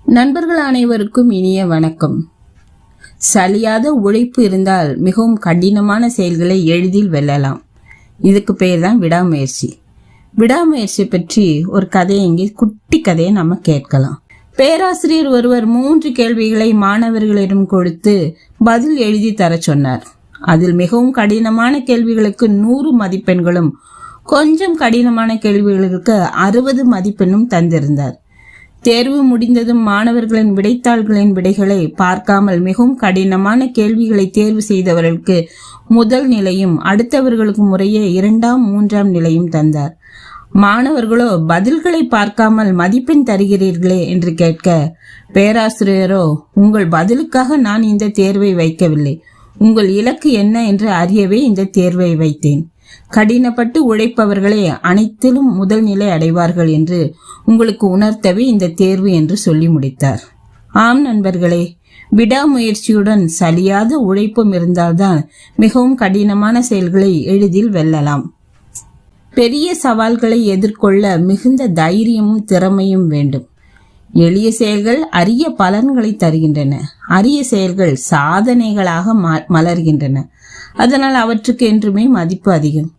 நண்பர்கள் அனைவருக்கும் இனிய வணக்கம். சலியாத உழைப்பு இருந்தால் மிகவும் கடினமான செயல்களை எளிதில் வெல்லலாம். இதுக்கு பேர் தான் விடாமுயற்சி. விடாமுயற்சி பற்றி ஒரு கதையை இங்கே குட்டி கதையை நம்ம கேட்கலாம். பேராசிரியர் ஒருவர் 3 கேள்விகளை மாணவர்களிடம் கொடுத்து பதில் எழுதி தர சொன்னார். அதில் மிகவும் கடினமான கேள்விகளுக்கு 100 மதிப்பெண்களும் கொஞ்சம் கடினமான கேள்விகளுக்கு 60 மதிப்பெண்ணும் தந்திருந்தார். தேர்வு முடிந்ததும் மாணவர்களின் விடைத்தாள்களின் விடைகளை பார்க்காமல் மிகவும் கடினமான கேள்விகளை தேர்வு செய்தவர்களுக்கு முதல் நிலையும் அடுத்தவர்களுக்கு முறையே 2ஆம் 3ஆம் நிலையும் தந்தார். மாணவர்களோ பதில்களை பார்க்காமல் மதிப்பெண் தருகிறீர்களே என்று கேட்க, பேராசிரியரோ, உங்கள் பதிலுக்காக நான் இந்த தேர்வை வைக்கவில்லை, உங்கள் இலக்கு என்ன என்று அறியவே இந்த தேர்வை வைத்தேன். கடினப்பட்டு உழைப்பவர்களே அனைத்திலும் முதல் நிலை அடைவார்கள் என்று உங்களுக்கு உணர்த்தவே இந்த தேர்வு என்று சொல்லி முடித்தார். ஆம் நண்பர்களே, விடாமுயற்சியுடன் சலியாத உழைப்பும் இருந்தால்தான் மிகவும் கடினமான செயல்களை எளிதில் வெல்லலாம். பெரிய சவால்களை எதிர்கொள்ள மிகுந்த தைரியமும் திறமையும் வேண்டும். எளிய செயல்கள் அரிய பலன்களை தருகின்றன. அரிய செயல்கள் சாதனைகளாக மலர்கின்றன. அதனால் அவற்றுக்கு என்றுமே மதிப்பு அதிகம்.